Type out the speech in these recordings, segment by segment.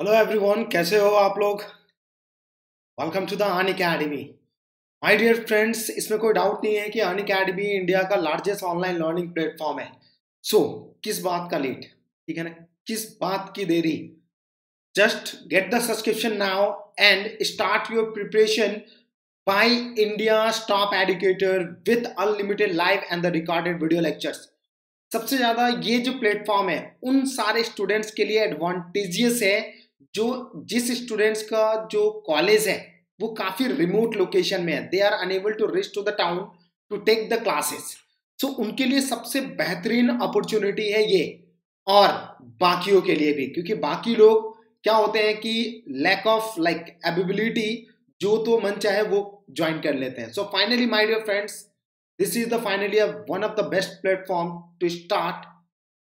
Hello everyone, कैसे हो आप लोग। Welcome to the Unacademy. My dear friends, इसमें कोई डाउट नहीं है कि अन अकेडमी इंडिया का लार्जेस्ट ऑनलाइन लर्निंग प्लेटफॉर्म है। सो किस बात का लेट, ठीक है ना, किस बात की देरी। Just get the subscription now and start your preparation by India top educator with unlimited live and the recorded video lectures. सबसे ज्यादा ये जो प्लेटफॉर्म है उन सारे स्टूडेंट्स के लिए एडवांटेजियस है जो जिस स्टूडेंट्स का जो कॉलेज है वो काफी रिमोट लोकेशन में है, they are unable to reach to the town to take the classes. So उनके लिए सबसे बेहतरीन अपॉर्चुनिटी है ये, और बाकियों के लिए भी, क्योंकि बाकी लोग क्या होते हैं कि लैक ऑफ लाइक एबिलिटी, जो तो मन चाहे वो ज्वाइन कर लेते हैं। So finally my dear friends, this is the finally one of the best platform to start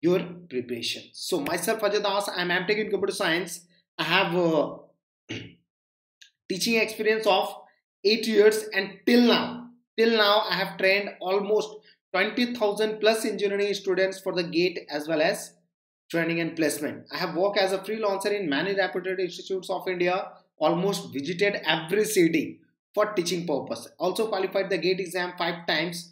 your preparation. So myself Ajay Das, I am MTech in computer science. I have teaching experience of 8 years, and till now I have trained almost 20,000 plus engineering students for the GATE as well as training and placement. I have worked as a freelancer in many reputed institutes of India, almost visited every city for teaching purpose. Also qualified the GATE exam 5 times,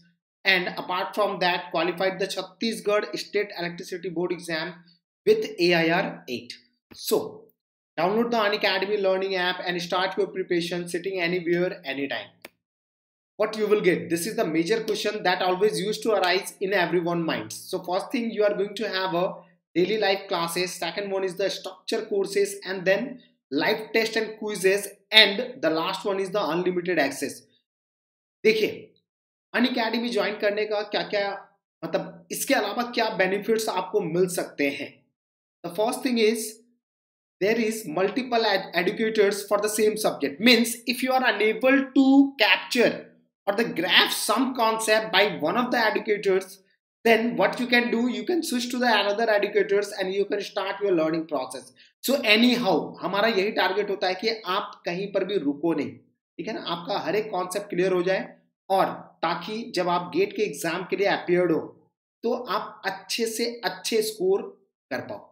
and apart from that qualified the Chhattisgarh State Electricity Board exam with AIR 8. So download the Unacademy learning app and start your preparation sitting anywhere, anytime. What you will get, this is the major question that always used to arise in everyone's minds. So first thing, you are going to have a daily life classes, second one is the structure courses, and then live test and quizzes, and the last one is the unlimited access. देखिए, अन academy join करने का क्या क्या, मतलब इसके अलावा क्या benefits आपको मिल सकते हैं। The first thing is there is multiple educators for the same subject. Means if you are unable to capture or the grasp some concept by one of the educators, then what you can do, you can switch to the another educators and you can start your learning process. So anyhow हमारा यही target होता है कि आप कहीं पर भी रुको नहीं, ठीक है ना, आपका हर एक कॉन्सेप्ट क्लियर हो जाए, और ताकि जब आप गेट के एग्जाम के लिए अपियर्ड हो तो आप अच्छे से अच्छे स्कोर कर पाओ।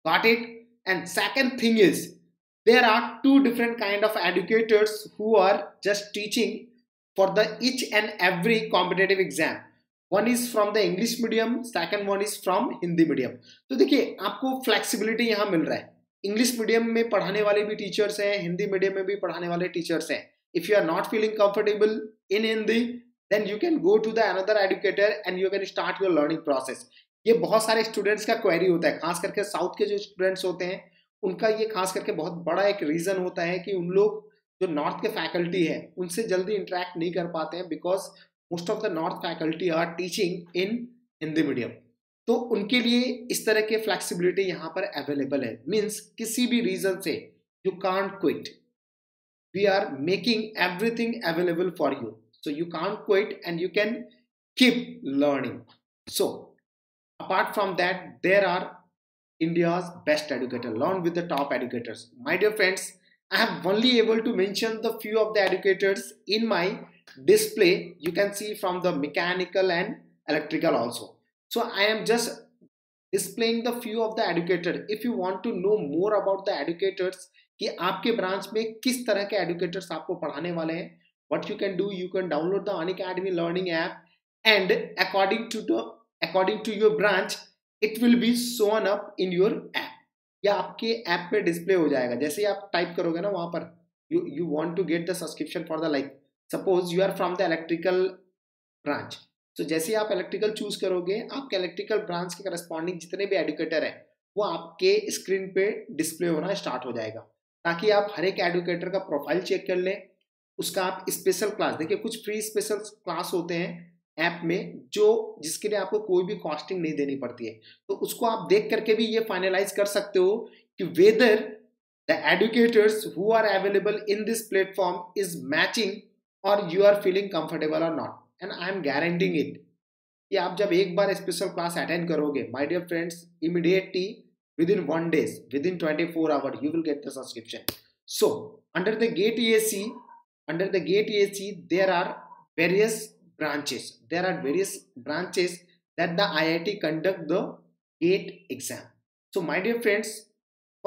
Got it. And second thing is, there are two different kind of educators who are just teaching for the each and every competitive exam. One is from the English medium, second one is from Hindi medium. तो देखिए आपको flexibility यहाँ मिल रहा है। English medium में पढ़ाने वाले भी टीचर्स हैं, हिंदी मीडियम में भी पढ़ाने वाले टीचर्स हैं। If you are not feeling comfortable in Hindi, then you can go to the another educator and you can start your learning process. ये बहुत सारे स्टूडेंट्स का क्वेरी होता है, खास करके साउथ के जो स्टूडेंट्स होते हैं उनका ये खास करके बहुत बड़ा एक रीजन होता है कि उन लोग जो नॉर्थ के फैकल्टी है उनसे जल्दी इंटरेक्ट नहीं कर पाते हैं, because most of the north faculty are teaching in Hindi medium. तो उनके लिए इस तरह के फ्लेक्सिबिलिटी यहाँ पर अवेलेबल है। मीन्स किसी भी रीजन से you can't quit, we are making everything available for you, so you can't quit and you can keep learning. So apart from that, there are India's best educator, learn with the top educators. My dear friends, I have only able to mention the few of the educators in my display. You can see from the mechanical and electrical also. So I am just displaying the few of the educators. If you want to know more about the educators कि आपके branch में किस तरह के educators आपको पढ़ाने वाले हैं, what you can do, you can download the Unacademy learning app, and according to your branch it will be shown up in your app, या आपके ऐप पे डिस्प्ले हो जाएगा। जैसे ही आप टाइप करोगे ना वहां पर you want to get the subscription for the, like suppose you are from the electrical branch, तो जैसे ही आप इलेक्ट्रिकल चूज करोगे आपके इलेक्ट्रिकल ब्रांच के करस्पॉन्डिंग जितने भी एडुकेटर है वो आपके स्क्रीन पे डिस्प्ले होना स्टार्ट हो जाएगा, ताकि आप हर एक एडुकेटर का प्रोफाइल चेक कर लें, उसका आप स्पेशल क्लास देखिए, कुछ फ्री स्पेशल क्लास होते हैं ऐप में जो जिसके लिए आपको कोई भी कॉस्टिंग नहीं देनी पड़ती है, तो उसको आप देख करके भी ये फाइनलाइज कर सकते हो कि whether the educators who are available in this platform is matching और यू आर फीलिंग कंफर्टेबल और not. And I am guaranteeing it कि आप जब एक बार स्पेशल क्लास अटेंड करोगे my dear friends, immediately within 1 day, within 24 hours you will get the subscription. So under the GATE EAC there are various branches. There are various branches that the IIT conduct the GATE exam. So my dear friends,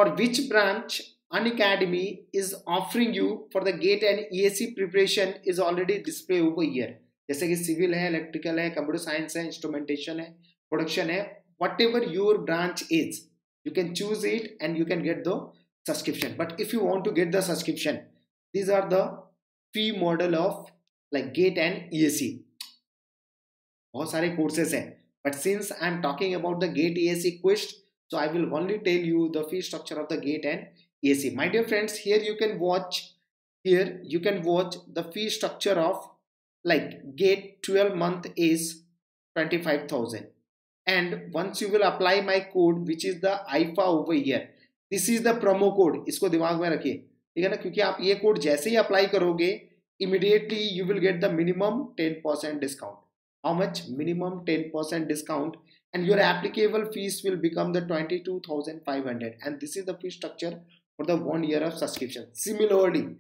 For which branch Unacademy is offering you for the GATE and EAC preparation is already displayed over here. जैसे कि civil है, electrical है, computer science है, instrumentation है, production है, whatever your branch is, you can choose it and you can get the subscription. But if you want to get the subscription, these are the fee model of like GATE and EAC. बहुत सारे courses हैं, but since I am talking about the GATE EAC quiz, so I will only tell you the fee structure of the GATE and EAC. My dear friends, here you can watch the fee structure of like GATE 12 month is 25,000, and once you will apply my code which is the IFA over here, this is the promo code. इसको दिमाग में रखिए, ठीक है ना, क्योंकि आप ये कोड जैसे ही अप्लाई करोगे immediately you will get the minimum 10% discount. How much? Minimum 10% discount, and your applicable fees will become the 22,500, and this is the fee structure for the 1 year of subscription. Similarly,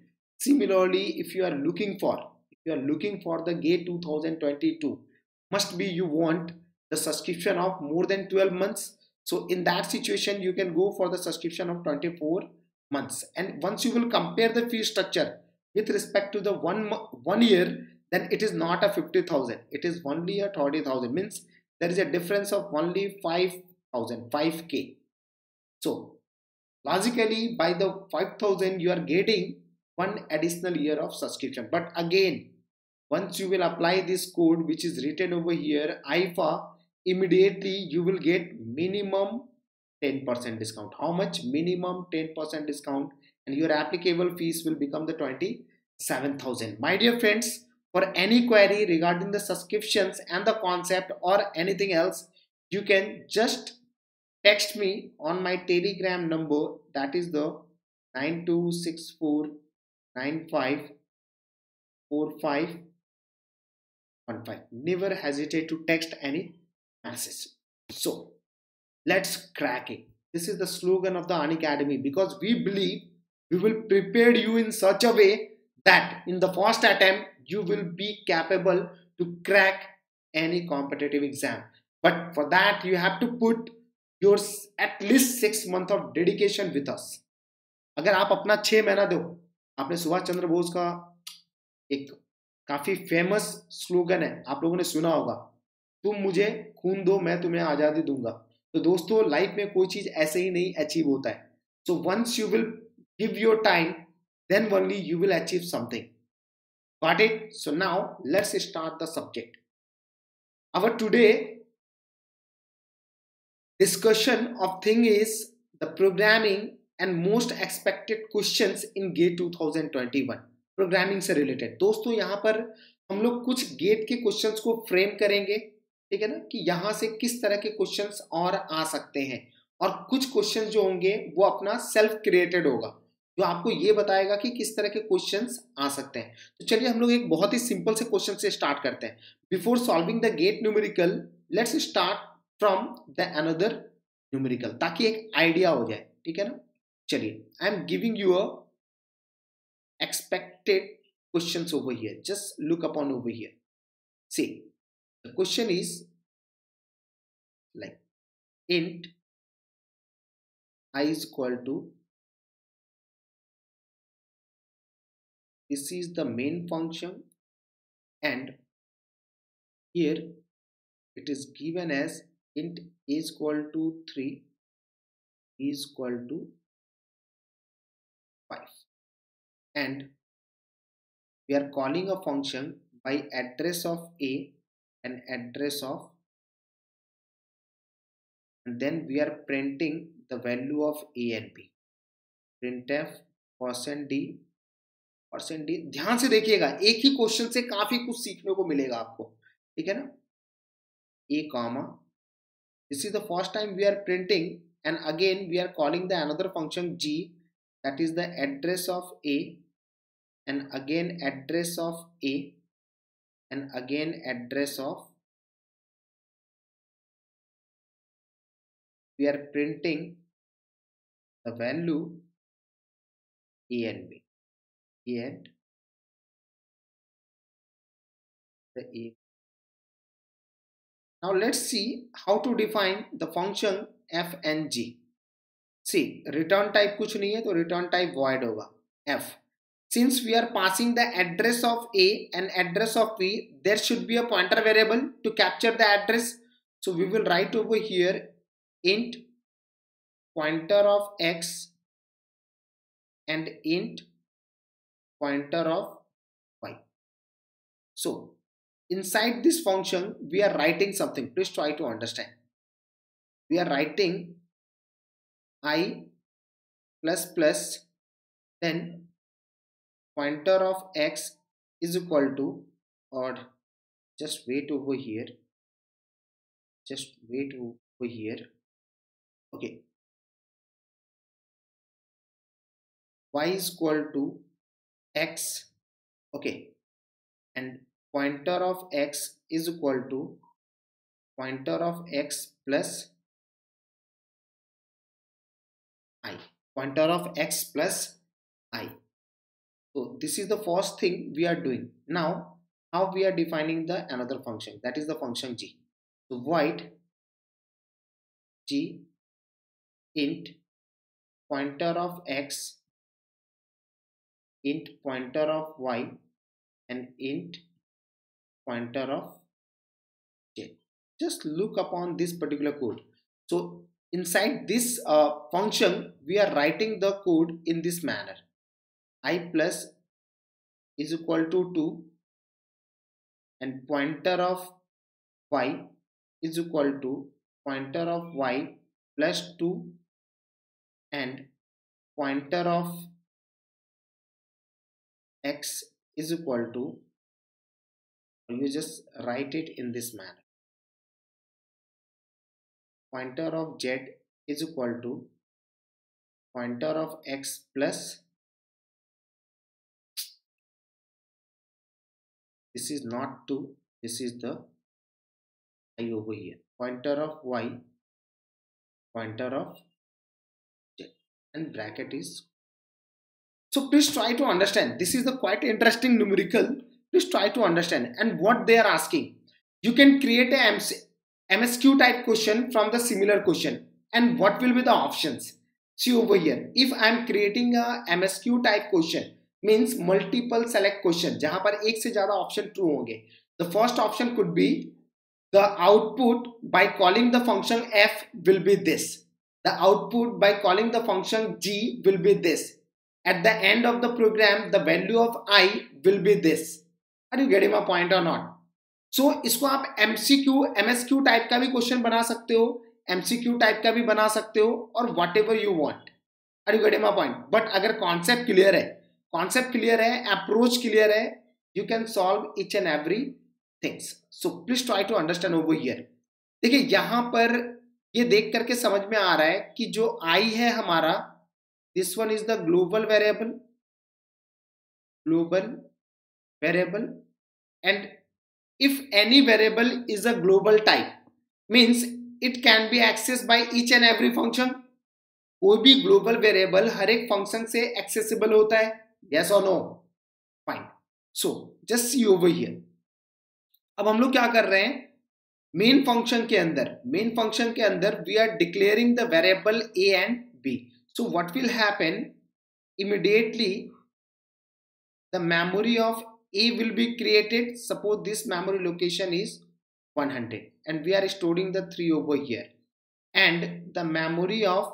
if you are looking for the GATE 2022, must be you want the subscription of more than 12 months. So in that situation, you can go for the subscription of 24 months. And once you will compare the fee structure with respect to the one year, then it is not a 50,000. It is only a 30,000. Means there is a difference of only 5,000, 5K. So logically, by the 5,000, you are getting one additional year of subscription. But again, once you will apply this code which is written over here, IFA, immediately you will get minimum 10% discount. How much? Minimum 10% discount, and your applicable fees will become the 27,000. My dear friends, for any query regarding the subscriptions and the concept or anything else, you can just text me on my Telegram number, that is the 9264954515. Never hesitate to text any message. So let's crack it. This is the slogan of the Unacademy, because we believe we will prepare you in such a way that in the first attempt you will be capable to crack any competitive exam. But for that you have to put your at least 6 months of dedication with us. अगर आप अपना 6 महीना दो, आपने सुभाष चंद्र बोस का एक काफी famous slogan है, आप लोगों ने सुना होगा, तुम मुझे खून दो मैं तुम्हें आजादी दूंगा. तो दोस्तों, लाइफ में कोई चीज ऐसे ही नहीं अचीव होता है. So once you will give your time, then only you will achieve something. Got it? So now let's start the subject. Our today discussion of thing is the programming and most expected questions in GATE 2021. Programming से related. दोस्तों, यहाँ पर हम लोग कुछ gate के questions को frame करेंगे, ठीक है ना, कि यहाँ से किस तरह के क्वेश्चंस और आ सकते हैं, और कुछ क्वेश्चंस जो होंगे वो अपना सेल्फ क्रिएटेड होगा, जो आपको ये बताएगा कि किस तरह के क्वेश्चंस आ सकते हैं. तो चलिए हम लोग एक बहुत ही सिंपल से क्वेश्चन से स्टार्ट करते हैं. Before solving the GATE numerical, let's start from the another numerical, ताकि एक आइडिया हो जाए, ठीक है ना. चलिए, I am giving you a expected questions over here. Just look upon over here. See, the question is like int I is equal to, this is the main function, and here it is given as int A is equal to 3, B is equal to 5, and we are calling a function by address of A and address of, and then we are printing the value of A and B. printf %d. ध्यान से देखिएगा, एक ही question से काफी कुछ सीखने को मिलेगा आपको, ठीक है ना. A comma, this is the first time we are printing, and again we are calling the another function G, that is the address of A, and again address of A, and again address of, we are printing the value A and B, and the A. Now let's see how to define the function f and g. C return type कुछ नहीं है तो return type void होगा. F. Since we are passing the address of A and address of B, there should be a pointer variable to capture the address. So we will write over here int pointer of X and int pointer of Y. So inside this function we are writing something. Please try to understand. We are writing I plus plus, then pointer of X is equal to, or just wait over here, okay, Y is equal to X, okay, and pointer of X is equal to pointer of X plus I, pointer of X plus I. So this is the first thing we are doing. Now how we are defining the another function, that is the function G. So void G int pointer of X, int pointer of Y, and int pointer of J. Just look upon this particular code. So inside this function we are writing the code in this manner. I plus is equal to 2 and pointer of Y is equal to pointer of Y plus 2 and pointer of X is equal to, you just write it in this manner, pointer of Z is equal to pointer of X plus, this is not 2, this is the I over here, pointer of Y, pointer of Z, and bracket is. So please try to understand. This is the quite interesting numerical. Please try to understand. And what they are asking, you can create a MSQ type question from the similar question. And what will be the options? See over here. If I am creating a MSQ type question, means multiple select question, जहां पर एक से ज़्यादा option true होंगे. The first option could be the output by calling the function f will be this. The output by calling the function g will be this. At the end of the program, the value of I will be this. Are you getting my point or not? So इसको आप MCQ, MSQ type का भी question बना सकते हो, MCQ type का भी बना सकते हो, और whatever you want. Are you getting my point? But अगर कॉन्सेप्ट क्लियर है, अप्रोच क्लियर है, you can solve each and every things. So please try to understand over here. देखिए यहाँ पर ये देख करके समझ में आ रहा है कि जो I है हमारा, this one is the global variable, and if any variable is a global type, means it can be accessed by each and every function. कोई भी ग्लोबल वेरिएबल हर एक फंक्शन से एक्सेसिबल होता है, yes or no? Fine. So just see over here. अब हम लोग क्या कर रहे हैं, मेन फंक्शन के अंदर we are declaring the variable a and b. So what will happen, immediately the memory of a will be created. Suppose this memory location is 100 and we are storing the 3 over here, and the memory of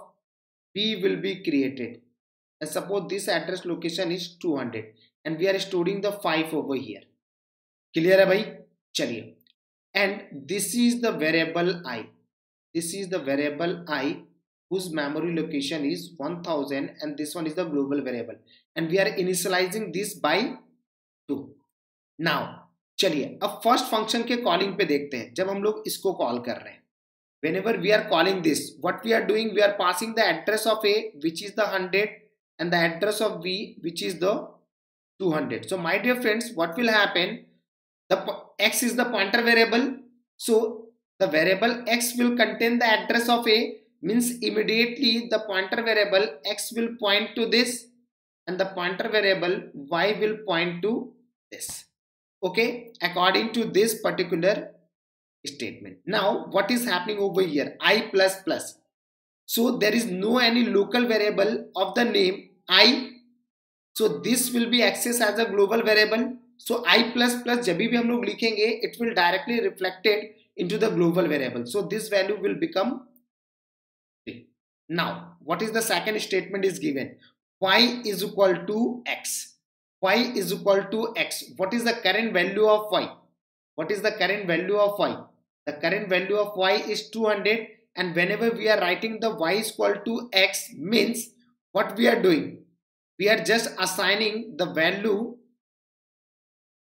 b will be created, and suppose this address location is 200 and we are storing the 5 over here. Clear है भाई? चलिए, and this is the variable I, whose memory location is 1000, and this one is the global variable, and we are initializing this by 2. Now चलिए अब first function के calling पे देखते हैं. जब हम लोग इसको कॉल कर रहे हैं, whenever we are calling this, what we are doing, we are passing the address of A, which is the 100, and the address of B, which is the 200. So my dear friends, what will happen, the X is the pointer variable, so the variable X will contain the address of A, means immediately the pointer variable X will point to this and the pointer variable Y will point to this. Okay, according to this particular statement. Now what is happening over here, I plus plus. So there is no any local variable of the name I. So this will be accessed as a global variable. So I plus plus जब भी हम लोग लिखेंगे, it will directly reflected into the global variable. So this value will become 3. Now, what is the second statement is given? Y is equal to X. Y is equal to X. What is the current value of Y? What is the current value of Y? The current value of Y is 200, and whenever we are writing the Y is equal to X means what we are doing? We are just assigning the value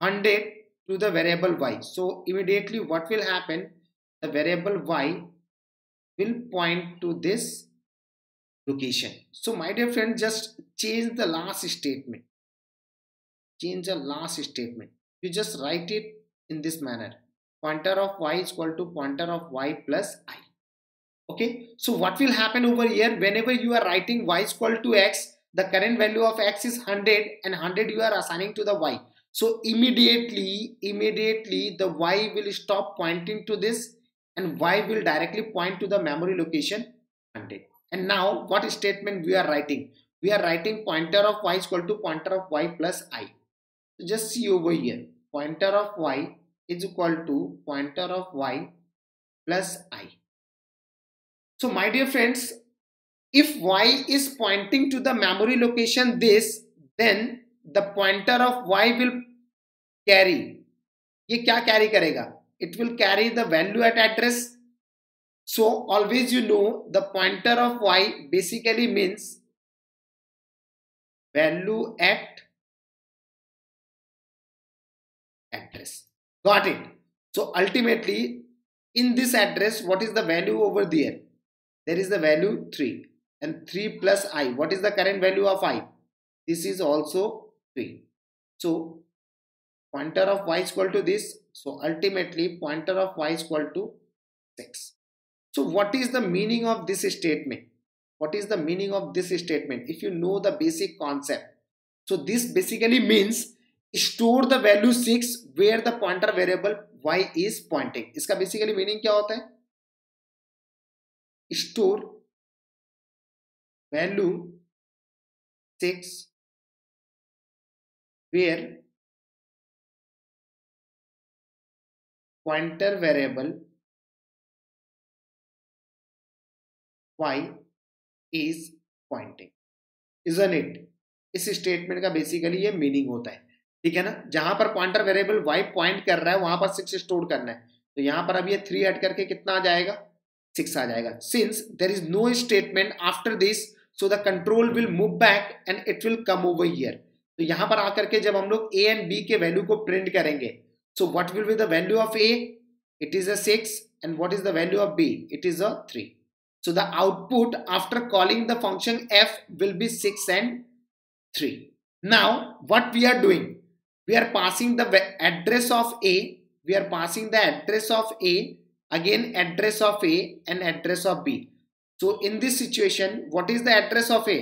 100 to the variable Y. So immediately what will happen? The variable Y will point to this location. So my dear friend, just change the last statement. Change the last statement. You just write it in this manner. Pointer of Y is equal to pointer of Y plus I. Okay. So what will happen over here? Whenever you are writing Y is equal to X, the current value of X is 100 and 100 you are assigning to the Y. So immediately the Y will stop pointing to this and Y will directly point to the memory location 100. And now what statement we are writing? We are writing pointer of Y is equal to pointer of Y plus I. So just see over here. Pointer of Y is equal to pointer of Y plus I. So my dear friends, if Y is pointing to the memory location this, then the pointer of Y will carry. ये क्या carry करेगा? It will carry the value at address. So always you know the pointer of Y basically means value at address. Got it? So ultimately in this address, what is the value over there? There is the value 3 and 3 plus I. What is the current value of I? This is also 3. So pointer of Y is equal to this. So ultimately pointer of Y is equal to 6. So what is the meaning of this statement? What is the meaning of this statement? If you know the basic concept. So this basically means store the value 6 where the pointer variable Y is pointing. इसका basically meaning क्या होता है? Store value 6 where pointer variable Y is pointing, isn't it? इस statement का basically ये meaning होता है, ठीक है ना. जहां पर पॉइंटर वेरिएबल y पॉइंट कर रहा है वहां पर 6 स्टोर करना है. तो यहां पर अब ये 3 ऐड करके कितना आ जाएगा? 6 आ जाएगा. Since there is no statement after this, so the control will move back and it will come over here. तो यहां पर आकर के जब हम लोग a एंड b के वैल्यू को प्रिंट करेंगे, so what will be the value of a? It is a 6. And what is the value of b? It is a 3. So the output after calling the function f will be 6 and 3. Now what we are doing? We are passing the address of A. We are passing the address of A, again address of A and address of B. So in this situation, what is the address of A?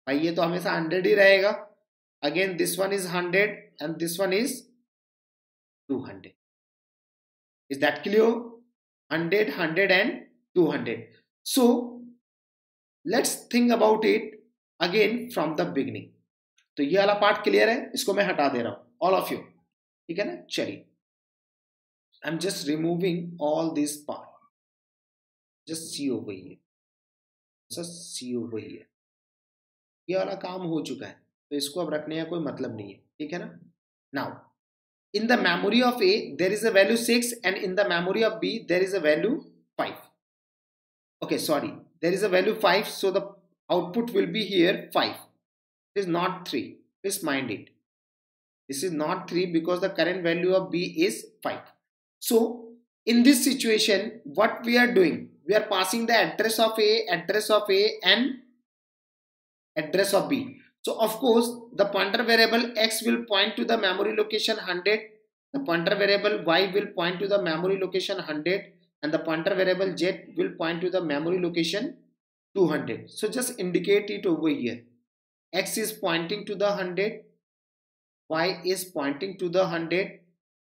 भाई ये तो हमेशा 100 ही रहेगा. Again this one is 100 and this one is 200. Is that clear? 100, 100 and 200. So let's think about it again from the beginning. तो ये वाला part clear है, इसको मैं हटा दे रहा हूं all of you, ठीक है ना. चलिए, I'm just removing all this part. Just see over here. Just see over here. ये वाला काम हो चुका है, तो इसको अब रखने का कोई मतलब नहीं है, ठीक है ना. Now in the memory of A there is a value 6 and in the memory of B there is a value 5. Okay, sorry, there is a value 5, so the output will be here 5. It is not 3. Please mind it. This is not 3 because the current value of B is 5. So in this situation, what we are doing? We are passing the address of A and address of B. So of course, the pointer variable X will point to the memory location 100. The pointer variable Y will point to the memory location 100. And the pointer variable Z will point to the memory location 200. So just indicate it over here. X is pointing to the 100, Y is pointing to the 100,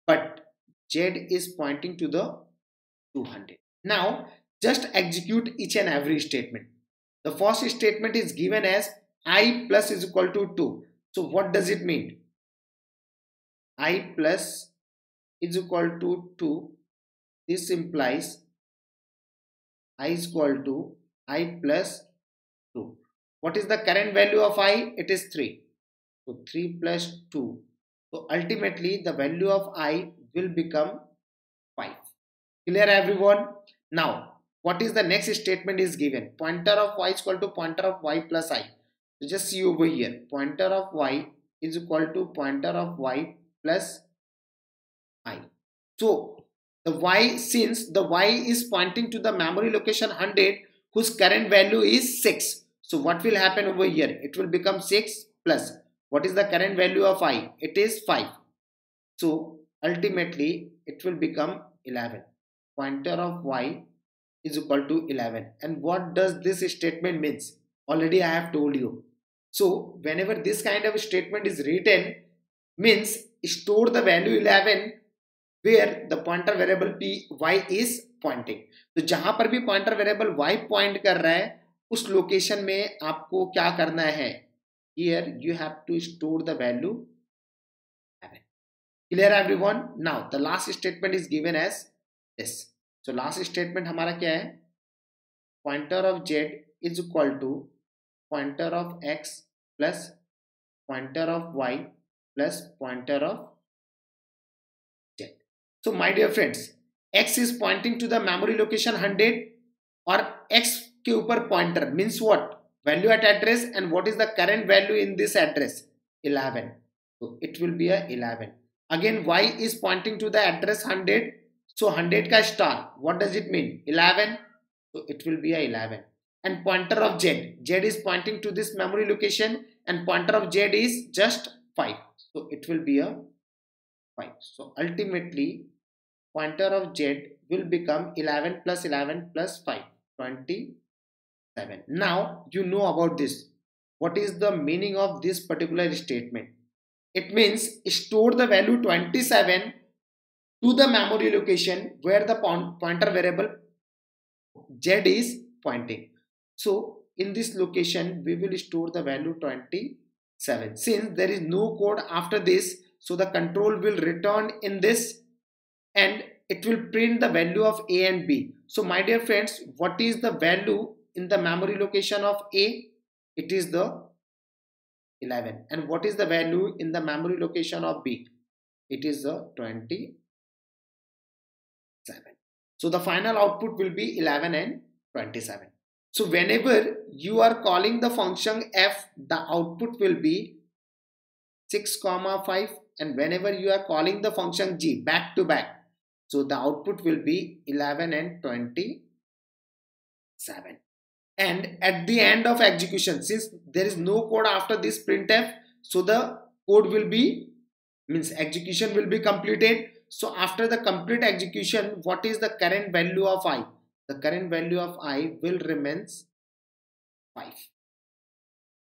but Z is pointing to the 200. Now just execute each and every statement. The first statement is given as I plus is equal to 2. So what does it mean? I plus is equal to 2. This implies I is equal to I plus 2. What is the current value of I? It is 3. So 3 plus 2. So ultimately the value of I will become 5. Clear everyone? Now what is the next statement is given? Pointer of y is equal to pointer of y plus I. So just see over here. Pointer of y is equal to pointer of y plus I. So the y, since the y is pointing to the memory location 100 whose current value is 6. So what will happen over here? It will become 6 plus. What is the current value of I? It is 5. So ultimately it will become 11. Pointer of y is equal to 11. And what does this statement means? Already I have told you. So whenever this kind of statement is written, means store the value 11 where the pointer variable y is pointing. तो जहां पर भी pointer variable y point कर रहा है उस location में आपको क्या करना है? Here you have to store the value 11. Clear everyone? Now the last statement is given as this. So last statement हमारा क्या है? Pointer of z is equal to pointer of x plus pointer of y plus pointer of z. So my dear friends, x is pointing to the memory location 100 और x के ऊपर pointer means what? Value at address, and what is the current value in this address? 11. So it will be a 11. Again y is pointing to the address 100. So 100 ka star, what does it mean? 11. So it will be a 11. And pointer of z, z is pointing to this memory location and pointer of z is just 5. So it will be a 5. So ultimately pointer of z will become 11 plus 11 plus 5, 27. Now you know about this. What is the meaning of this particular statement? It means store the value 27 to the memory location where the pointer variable z is pointing. So in this location we will store the value 27. Since there is no code after this, so the control will return in this and it will print the value of a and b. So my dear friends, what is the value in the memory location of a? It is the 11. And what is the value in the memory location of b? It is the 27. So the final output will be 11 and 27. So whenever you are calling the function f, the output will be 6, 5, and whenever you are calling the function g back to back, so the output will be 11 and 27. And at the end of execution, since there is no code after this printf, so the code will be, means execution will be completed. So after the complete execution, what is the current value of I? The current value of I will remains 5.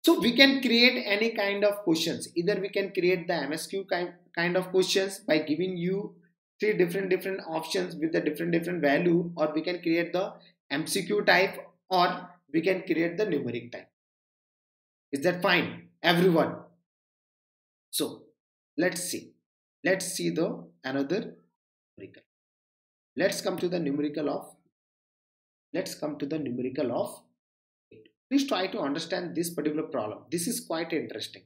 So we can create any kind of questions. Either we can create the MSQ kind of questions by giving you 3 different options with the different value, or we can create the MCQ type, or we can create the numeric type. Is that fine, everyone? So let's see the another numerical. Let's come to the numerical of 8. Please try to understand this particular problem. This is quite interesting.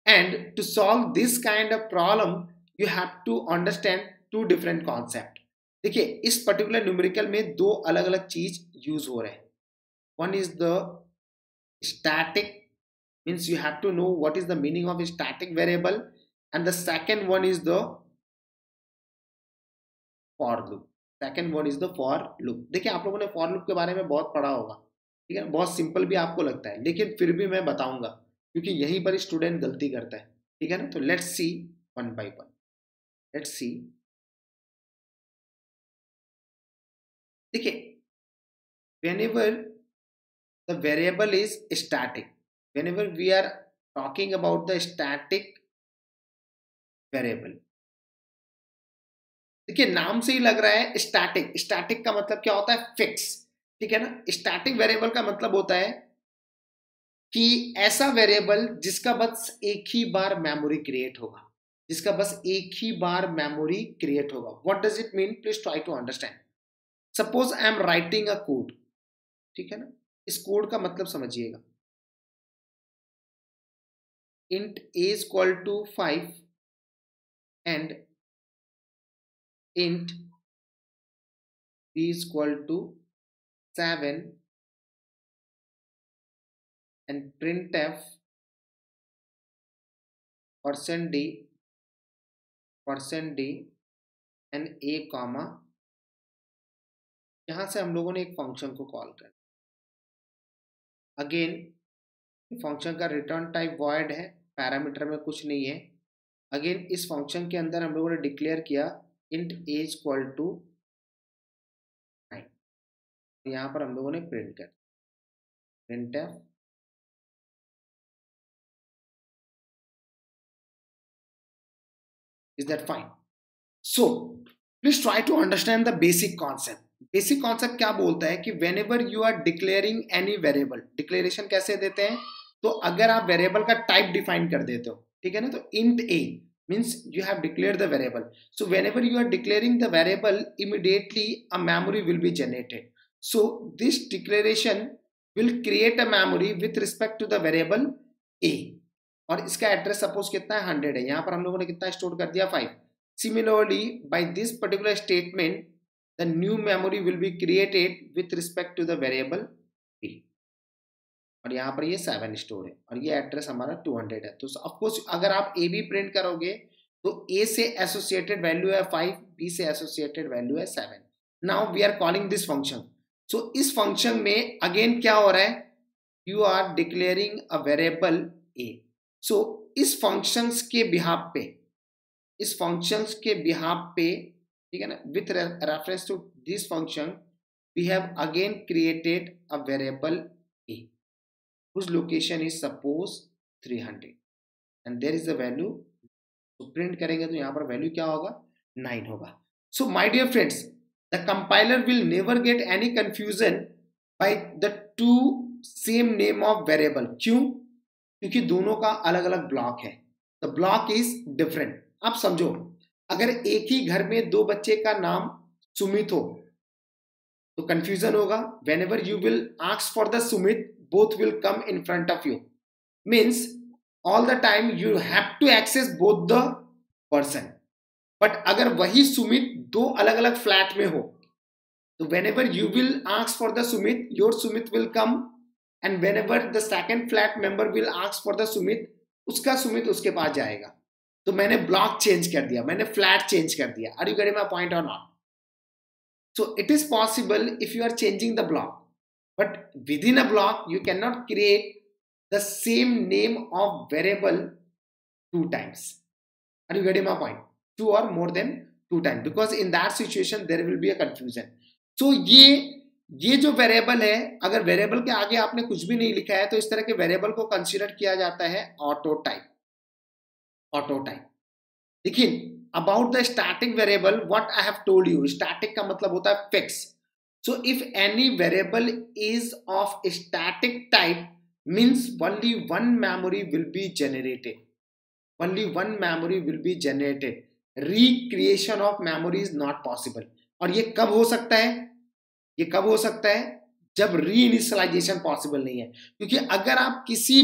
And to solve this kind of problem, you have to understand 2 different concepts. देखिए इस particular numerical में 2 अलग अलग चीज use हो रहे हैं. One is the static, means you have to know what is the meaning of a static variable, and the second one is the for loop. देखिए आप लोगों ने for loop के बारे में बहुत पढ़ा होगा, ठीक है, बहुत सिंपल भी आपको लगता है, लेकिन फिर भी मैं बताऊंगा क्योंकि यहीं पर स्टूडेंट गलती करता है, ठीक है ना. तो let's see one by one. Let's see. देखिए whenever the variable is static, whenever we are talking about the static variable, देखिए नाम से ही लग रहा है स्टैटिक. स्टैटिक का मतलब क्या होता है? फिक्स. ठीक है ना। स्टैटिक वेरिएबल का मतलब होता है कि ऐसा वेरिएबल जिसका बस एक ही बार मेमोरी क्रिएट होगा, जिसका बस एक ही बार मेमोरी क्रिएट होगा। What does it mean, please try to understand. Suppose I am writing a code, ठीक है ना। इस कोड का मतलब समझिएगा, int a is equal to 5 and int b is equal to 7 and printf %d and a comma, यहां से हम लोगों ने एक फंक्शन को कॉल कर, अगेन फंक्शन का रिटर्न टाइप वॉइड है, पैरामीटर में कुछ नहीं है। अगेन इस फंक्शन के अंदर हम लोगों ने डिक्लेयर किया int a is equal to 9, यहां पर हम लोगों ने प्रिंट कर printf is that fine? So please try to understand the basic concept. Basic concept क्या बोलता है कि whenever you are declaring any variable, declaration कैसे देते हैं, तो अगर आप वेरिएबल का टाइप डिफाइन कर देते हो, ठीक है ना, तो int a means you have declared the variable. So whenever you are declaring the variable, immediately a memory will be generated. So this declaration will create a memory with respect to the variable a, और इसका address suppose कितना है 100 है, यहाँ पर हम लोगों ने कितना स्टोर कर दिया 5। Similarly, by this particular statement, the new memory will be created with respect to the variable a, और यहाँ पर ये 7 स्टोर है और ये एड्रेस हमारा 200 है। तो ऑफकोर्स अगर आप ए बी प्रिंट करोगे तो ए से एसोसिएटेड वैल्यू है 5, बी से एसोसिएटेड वैल्यू है 7। Now we are calling this function. So इस फंक्शन में अगेन क्या हो रहा है, you are declaring a variable A. So इस फंक्शंस के बिहाफ पे, इस फंक्शंस के बिहाफ पे, ठीक है ना, with reference to this function we have again created a variable a whose location is suppose 300 and there is the value, तो प्रिंट करेंगे तो यहाँ पर वैल्यू क्या होगा 9 होगा। So my dear friends, the compiler will never get any confusion by the two same name of variable. क्यों? क्योंकि दोनों का अलग अलग ब्लॉक है, द ब्लॉक इज डिफरेंट। आप समझो, अगर एक ही घर में दो बच्चे का नाम सुमित हो तो कंफ्यूजन होगा। When ever you will ask for the Sumit, both will come in front of you, means all the time you have to access both the person। but अगर वही सुमित दो अलग अलग फ्लैट में हो तो whenever you will ask for the sumit, your sumit will come, and whenever the second flat member will ask for the sumit, उसका सुमित उसके पास जाएगा। तो मैंने ब्लॉक चेंज कर दिया, मैंने फ्लैट चेंज कर दिया। Are you getting my point और not? So it is possible if you are changing the block, but within a block you cannot create the same name of variable two times. Are you getting my point? Two or more than two times, because in that situation there will be a confusion. So ये जो variable है, अगर variable के आगे आपने कुछ भी नहीं लिखा है तो इस तरह के वेरिएबल को कंसीडर किया जाता है ऑटो टाइप। Auto type. देखिए, about the static variable what I have told you, static का मतलब होता है fix. So if any variable is of static type, means only one memory will be generated. Only one memory will be generated. Recreation of memory is not possible. और ये कब हो सकता है? ये कब हो सकता है? जब रीइनिशियलाइजेशन पॉसिबल नहीं है। क्योंकि अगर आप किसी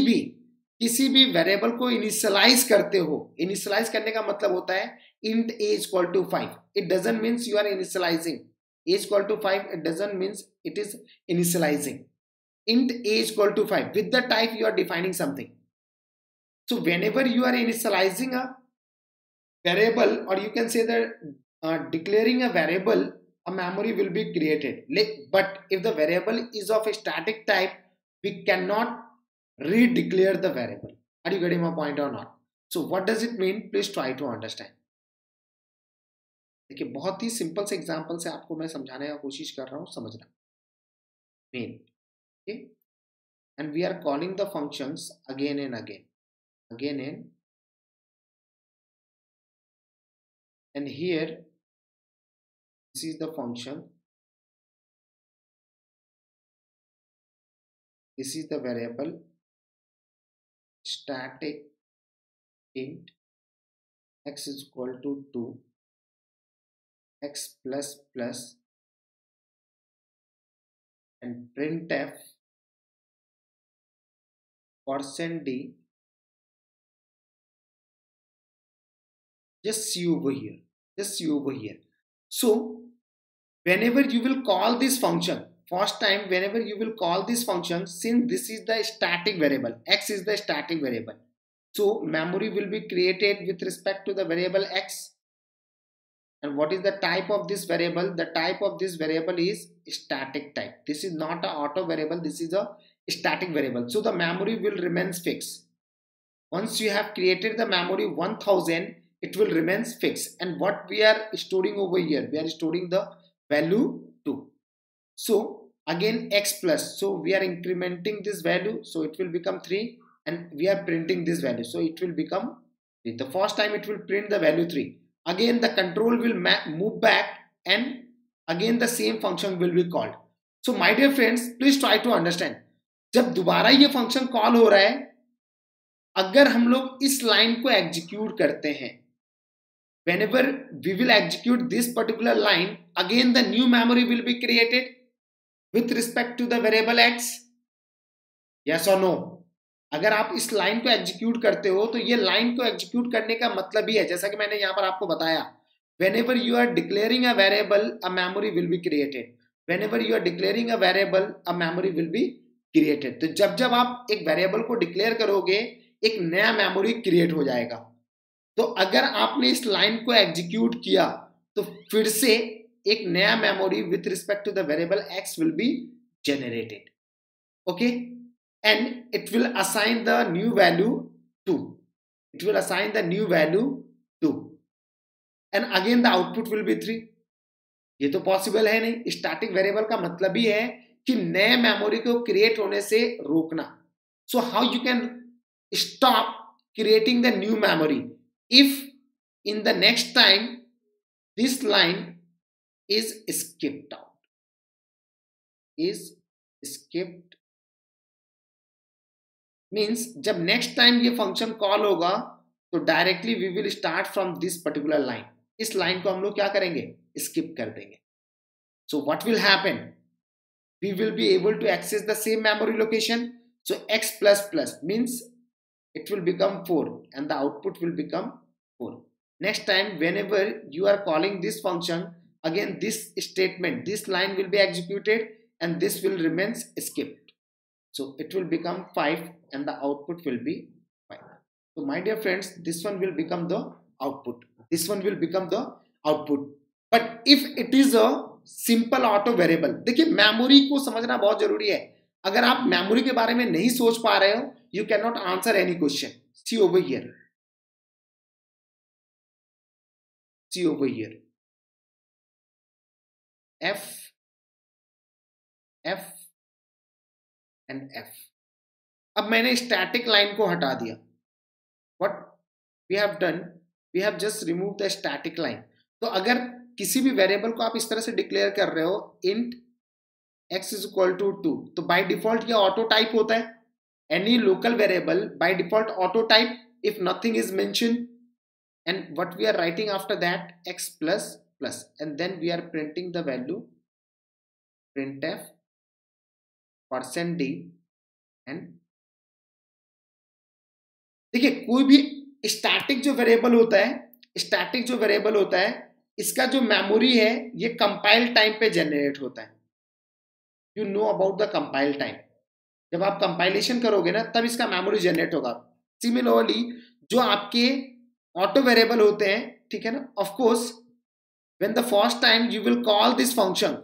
भी वेरिएबल को इनिशियलाइज करते हो, इनिशियलाइज करने का मतलब होता है int a is equal to 5. It doesn't means you are initializing. A is equal to 5, it doesn't means it is initializing. Int a is equal to 5, with the type you are defining something. So whenever you are initializing a variable, or you can say that declaring a variable, a memory will be created. But if the variable is of a static type, we cannot redeclare the variable. Are you getting my point or not? So what does it mean? Please try to understand. देखिए, बहुत ही simple से example से आपको मैं समझाने का कोशिश कर रहा हूं, समझना मेन। Okay, and we are calling the functions again and again and here this is the function this is the variable static int x is equal to 2, x plus plus, and printf %d. Just see over here. Just see over here. So whenever you will call this function, first time whenever you will call this function, since this is the static variable, x is the static variable, so memory will be created with respect to the variable x. And what is the type of this variable? The type of this variable is static type. This is not an auto variable, this is a static variable. So the memory will remain fixed. Once you have created the memory 1000, it will remain fixed. And what we are storing over here? We are storing the value 2. So again x plus, so we are incrementing this value, so it will become 3, and we are printing this value, so it will become 3. The first time it will print the value 3. Again the control will move back, and again the same function will be called. So my dear friends, please try to understand, जब दोबारा ये function call हो रहा है, अगर हम लोग इस लाइन को एग्जीक्यूट करते हैं, whenever we will execute this particular line, again the new memory will be created with respect to the variable x. Yes or no? अगर आप इस लाइन को एग्जीक्यूट करते हो, तो ये लाइन को एग्जीक्यूट करने का मतलब ही है, जैसा कि मैंने यहाँ पर आपको बताया, whenever you are declaring a variable, a memory will be created. Whenever you are declaring a variable, a memory will be created. तो जब जब आप एक वेरिएबल को डिक्लेयर करोगे, एक नया मेमोरी क्रिएट हो जाएगा. तो अगर आपने इस लाइन को एग्जीक्यूट किया, तो फिर से एक नया memory with respect to the variable x will be generated. Okay, and it will assign the new value 2. It will assign the new value 2, and again the output will be 3. ये तो possible है नहीं. Static variable का मतलब ही है कि नए memory को क्रिएट होने से रोकना. So how you can stop creating the new memory? if in the next time this line is skipped out, means जब next time ये function call होगा, तो directly we will start from this particular line. इस line को हम लोग क्या करेंगे? skip कर देंगे. So what will happen? We will be able to access the same memory location. So x plus plus means it will become 4, and the output will become 4. Next time whenever you are calling this function, again this statement, this line will be executed, and this will remain skipped. So it will become 5, and the output will be 5. So my dear friends, this one will become the output. This one will become the output. But if it is a simple auto variable, देखिए memory को समझना बहुत जरूरी है. अगर आप memory के बारे में नहीं सोच पा रहे हो, you cannot answer any question. See over here. See over here. F, F and F. अब मैंने स्टैटिक लाइन को हटा दिया. What we have done? We have just removed the static line. तो अगर किसी भी वेरिएबल को आप इस तरह से डिक्लेयर कर रहे हो, int x is equal to 2, तो बाय डिफॉल्ट ये ऑटो टाइप होता है. Any local variable by default auto type if nothing is mentioned, and what we are writing after that, x plus plus, and then we are printing the value printf %d. and देखिए कोई भी static जो variable होता है, इसका जो memory है ये कंपाइल टाइम पे जनरेट होता है. You know about the compile time. जब आप कंपाइलेशन करोगे ना, तब इसका मेमोरी जनरेट होगा. सिमिलरली जो आपके ऑटो वेरिएबल होते हैं, ठीक है ना, of course when the first time you will call this function,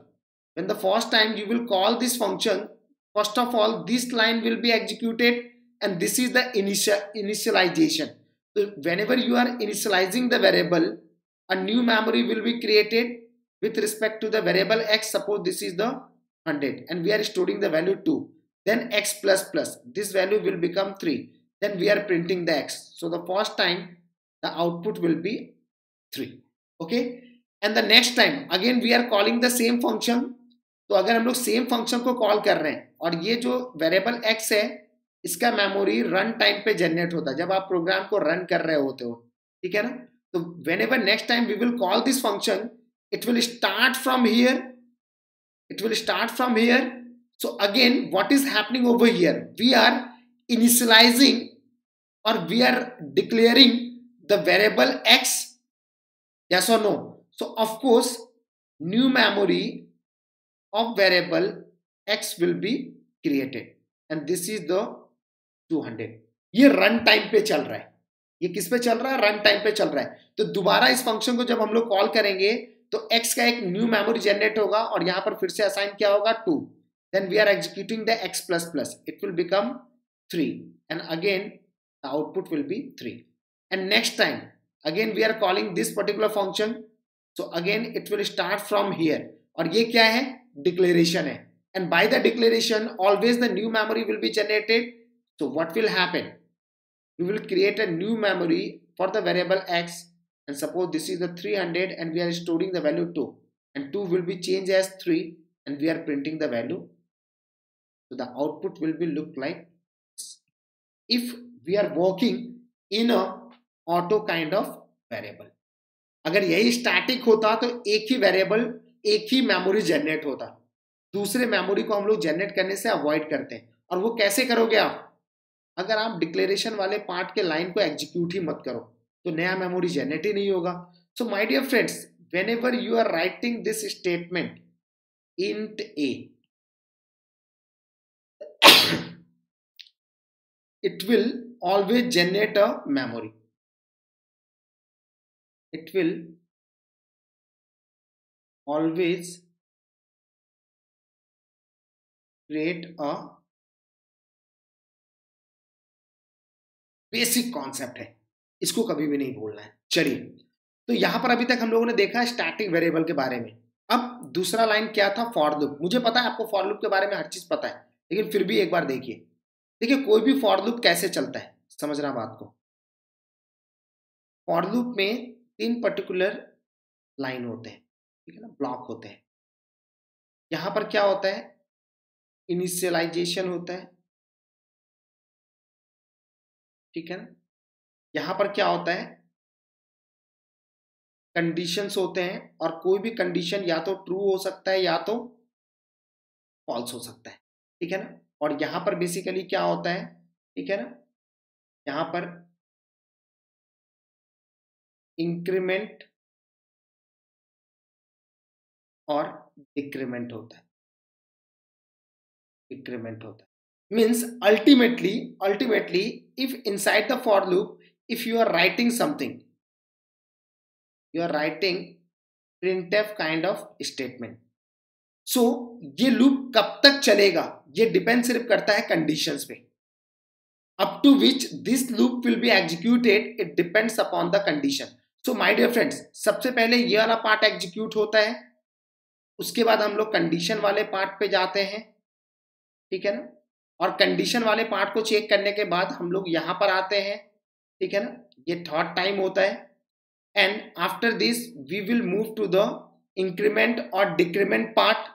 first of all this line will be executed, and this is the initialization. So whenever you are initializing the variable, a new memory will be created with respect to the variable x. Suppose this is the 100, and we are storing the value 2. Then x plus plus, this value will become 3. Then we are printing the x. So the first time the output will be 3. Okay, and the next time again we are calling the same function. तो अगर हम लोग same function को call कर रहे हैं, और ये जो वेरिएबल x है इसका मेमोरी रन टाइम पे जनरेट होता है, जब आप प्रोग्राम को रन कर रहे होते हो, ठीक है ना। तो whenever next time we will call this function, it will start from here, it will start from here. So again, what is happening over here, we are initializing or we are declaring the variable x, yes or no. So of course new memory of variable x will be created and this is the 200. ये run time पे चल रहा है, ये किस पे चल रहा है, रन टाइम पे चल रहा है। तो दोबारा इस फंक्शन को जब हम लोग कॉल करेंगे तो x का एक न्यू मेमोरी जनरेट होगा और यहां पर फिर से असाइन क्या होगा 2, then we are executing the x plus plus, it will become 3 and again the output will be 3 and next time again we are calling this particular function, so again it will start from here और ये क्या है, declaration है, and by the declaration always the new memory will be generated. So what will happen, we will create a new memory for the variable x and suppose this is the 300 and we are storing the value 2 and 2 will be changed as 3 and we are printing the value. So the output will be look like this. If we are working in a auto kind of variable, अगर यही static होता तो एक ही variable एक ही memory generate होता, दूसरे memory को हम लोग जनरेट करने से अवॉइड करते हैं। और वो कैसे करोगे आप, अगर आप डिक्लेरेशन वाले पार्ट के लाइन को एग्जीक्यूट ही मत करो तो नया मेमोरी जनरेट ही नहीं होगा। So my dear friends, whenever you are writing this statement int a, it will always generate a memory, it will always create a basic concept है, इसको कभी भी नहीं भूलना है। चलिए, तो यहां पर अभी तक हम लोगों ने देखा स्टैटिक वेरिएबल के बारे में। अब दूसरा लाइन क्या था, फॉर लूप। मुझे पता है आपको फॉर लूप के बारे में हर चीज पता है, लेकिन फिर भी एक बार देखिए। देखिए कोई भी फॉर लूप कैसे चलता है, समझना बात को। फॉर लूप में 3 पर्टिकुलर लाइन होते हैं, ठीक है ना, ब्लॉक होते हैं। यहां पर क्या होता है, इनिशियलाइजेशन होता है, ठीक है ना। यहां पर क्या होता है, कंडीशंस होते हैं और कोई भी कंडीशन या तो ट्रू हो सकता है या तो फॉल्स हो सकता है, ठीक है ना। और यहां पर बेसिकली क्या होता है, ठीक है ना, यहां पर इंक्रीमेंट और डिक्रीमेंट होता है, डिक्रीमेंट होता है। Means ultimately if inside the for loop if you are writing something, you are writing printf kind of statement, so ये लूप कब तक चलेगा ये डिपेंड सिर्फ करता है कंडीशंस पे, up to which this loop will be executed it depends upon the condition. So my dear friends, सबसे पहले ये वाला पार्ट एग्जीक्यूट होता है, उसके बाद हम लोग कंडीशन वाले पार्ट पे जाते हैं, ठीक है ना। और कंडीशन वाले पार्ट को चेक करने के बाद हम लोग यहां पर आते हैं, ठीक है ना, ये थर्ड टाइम होता है। And after this we will move to the increment और डिक्रीमेंट पार्ट,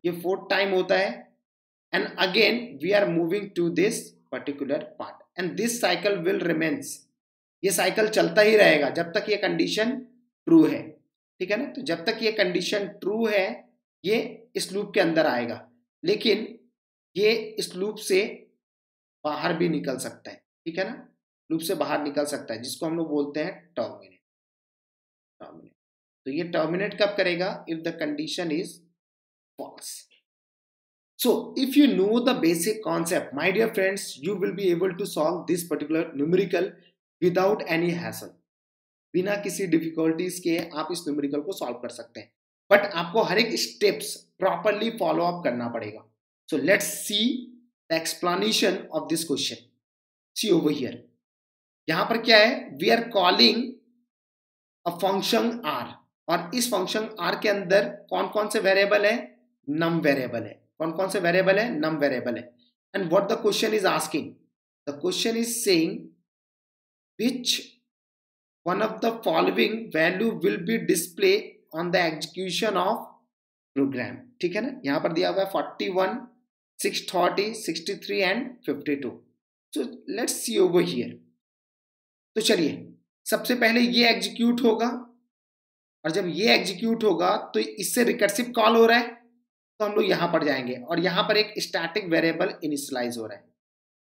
ये फोर्थ टाइम होता है। And again we are moving to this particular part and this cycle will remains, ये साइकिल चलता ही रहेगा जब तक ये कंडीशन ट्रू है, ठीक है ना। तो जब तक ये कंडीशन ट्रू है ये इस लूप के अंदर आएगा, लेकिन ये इस लूप से बाहर भी निकल सकता है, ठीक है ना, लूप से बाहर निकल सकता है, जिसको हम लोग बोलते हैं टर्मिनेट। तो ये टर्मिनेट कब करेगा, if the condition is false. So if you know the basic concept my dear friends, you will be able to solve this particular numerical without any hassle, बिना किसी डिफिकल्टीज के आप इस न्यूमेरिकल को सॉल्व कर सकते हैं, बट आपको हर एक स्टेप्स प्रॉपरली फॉलो अप करना पड़ेगा। So let's see the explanation of this question. See over here. यहां पर क्या है, we are calling a function r और इस फंक्शन r के अंदर कौन कौन से वेरिएबल है, num वेरिएबल है। कौन कौन से वेरिएबल है, num वेरिएबल है। And what the question is asking, the question is saying which one of the following value will be displayed on the execution of program, ठीक है ना। यहां पर दिया हुआ है 41, 630, 63 and 52. So let's see over here. तो चलिए सबसे पहले ये एग्जीक्यूट होगा, और जब ये एग्जीक्यूट होगा तो इससे रिकर्सिव कॉल हो रहा है, तो हम लोग यहां पर जाएंगे और यहां पर एक स्टैटिक वेरिएबल इनिशियलाइज हो रहा है.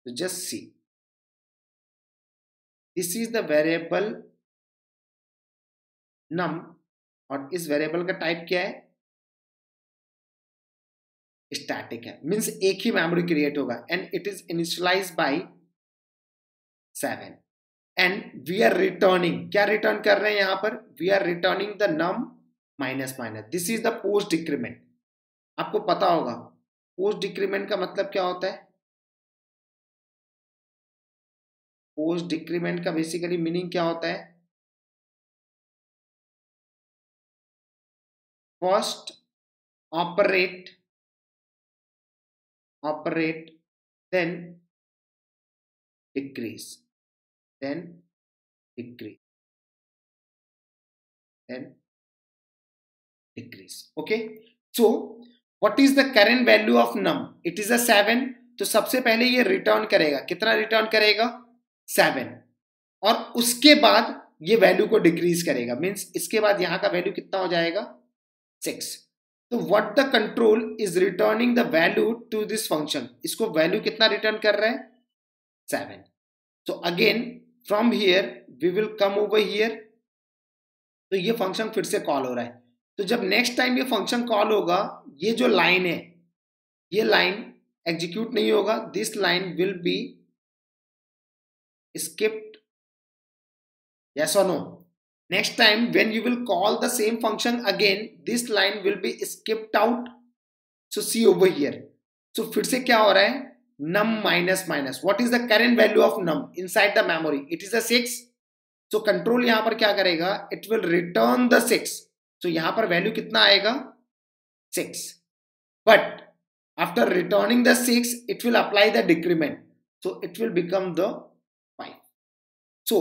तो just see, this is the variable num, और इस वेरिएबल का टाइप क्या है, स्टैटिक है, मींस एक ही मेमोरी क्रिएट होगा and it is initialized by 7 and we are returning, क्या रिटर्न कर रहे हैं यहां पर, we are returning the num minus minus. This is the post decrement. आपको पता होगा पोस्ट डिक्रीमेंट का मतलब क्या होता है. पोस्ट डिक्रीमेंट का बेसिकली मीनिंग क्या होता है, first operate then decrease, then decrease, then decrease. Okay, so what is the current value of num, it is a 7. तो सबसे पहले ये रिटर्न करेगा, कितना रिटर्न करेगा, 7, और उसके बाद ये वैल्यू को डिक्रीज करेगा, मींस इसके बाद यहां का वैल्यू कितना हो जाएगा, 6. तो what the control is returning the value to this function, इसको वैल्यू कितना रिटर्न कर रहा है, 7. So again from here we will come over here. तो ये फंक्शन फिर से कॉल हो रहा है. तो जब नेक्स्ट टाइम ये फंक्शन कॉल होगा, ये जो लाइन है ये लाइन एग्जीक्यूट नहीं होगा, this line will B skipped, yes और no. Next time when you will call the same function again, this line will be skipped out. So see over here. So फिर से क्या हो रहा है, num minus minus. What is the current value of num inside the memory? It is a 6. So control यहाँ पर क्या करेगा, it will return the 6. So यहाँ पर value कितना आएगा, 6. But after returning the 6, it will apply the decrement. So it will become the 5. So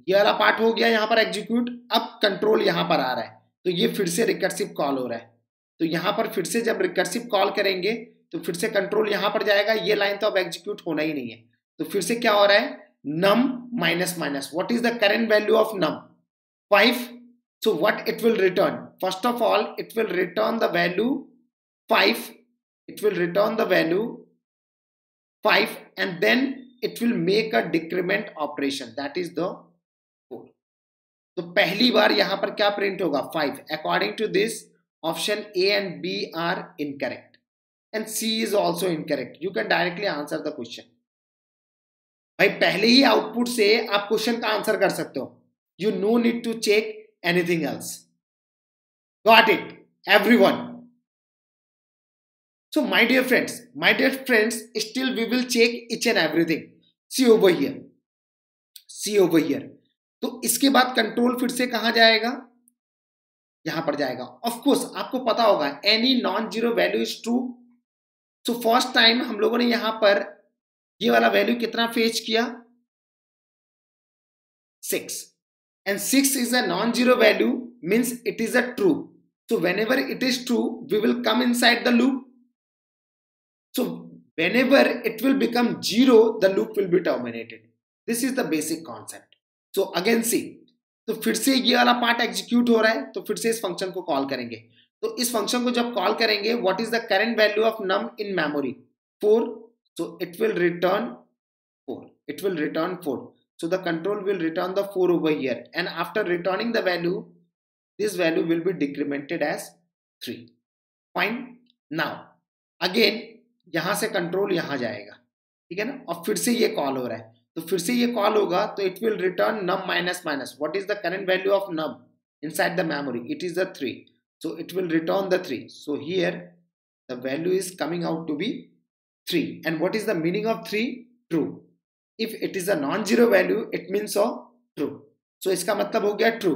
ये वाला पार्ट हो गया यहाँ पर एग्जीक्यूट. अब कंट्रोल यहाँ पर आ रहा है, तो ये फिर से रिकर्सिव कॉल हो रहा है. तो यहाँ पर फिर से जब रिकर्सिव कॉल करेंगे तो फिर से कंट्रोल यहाँ पर जाएगा, ये लाइन तो अब एग्जीक्यूट होना ही नहीं है. तो फिर से क्या हो रहा है, num minus minus. What is the current value of num, 5. So what it will return, first of all it will return the value 5, it will return the value 5 and then it will make a decrement operation, that is the 4. तो पहली बार यहां पर क्या print होगा, 5. According to this option A and B are incorrect and C is also incorrect. You can directly answer the question. भाई पहले ही output से आप क्वेश्चन का आंसर कर सकते हो, you no need to check anything else. Got it everyone. So my dear friends, still we will check each and everything. See over here. तो इसके बाद कंट्रोल फिर से कहां जाएगा, यहां पर जाएगा. ऑफ कोर्स आपको पता होगा any non zero value is true. So first time हम लोगों ने यहां पर ये वाला वैल्यू कितना फेच किया, 6, and 6 is a non zero value, means it is a true. So whenever it is true we will come inside the loop. So whenever it will become 0, the loop will be terminated. This is the basic concept. So again see, तो फिर से ये वाला part execute हो रहा है, तो फिर से इस फंक्शन को कॉल करेंगे. तो इस फंक्शन को जब कॉल करेंगे, what is the current value of num in memory, 4. So it will return 4. So the control will return the 4 over here, and after returning the value, this value will be decremented as 3. Fine. Now again यहां से control यहां जाएगा, ठीक है ना, और फिर से ये कॉल हो रहा है. तो फिर से ये कॉल होगा, तो it will return num minus minus. What is the current value of num inside the memory, it is the 3. So it will return the 3. So here the value is coming out to be 3. And what is the meaning of 3, true. If it is a non zero value it means true. So इसका मतलब हो गया true.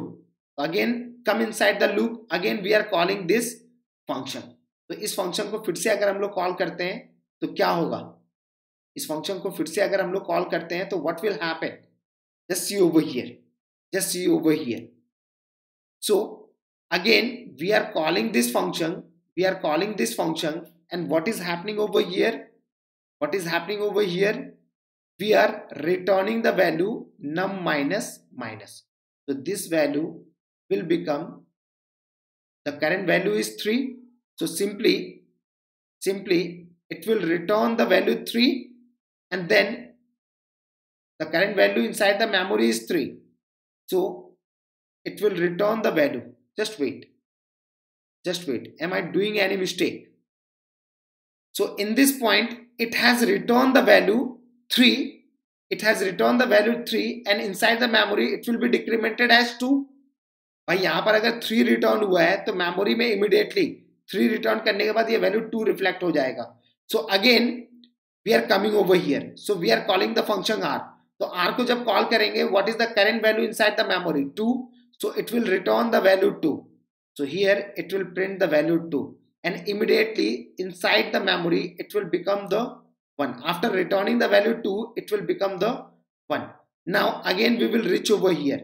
Again come inside the loop, again we are calling this function. तो इस function को फिर से अगर हम लोग कॉल करते हैं तो क्या होगा, इस फंक्शन को फिर से अगर हम लोग कॉल करते हैं तो what will happen, just see over here. So again we are calling this function, and what is happening over here, what is happening over here? We are returning the value num minus minus. So this value will become, the current value is 3. So simply it will return the value 3, and then the current value inside the memory is 3. So it will return the value. Just wait. Am I doing any mistake? So in this point, it has returned the value 3. It has returned the value 3, and inside the memory it will be decremented as 2. भाई यहाँ पर अगर 3 return हुआ है तो memory में immediately 3 return करने के बाद ये वैल्यू 2 रिफ्लेक्ट हो जाएगा. So again we are coming over here. So we are calling the function r. तो r को जब कॉल करेंगे, what is the current value inside the memory? 2. So it will return the value 2. So here it will print the value 2, and immediately inside the memory it will become the 1. After returning the value 2, it will become the 1. Now again we will reach over here.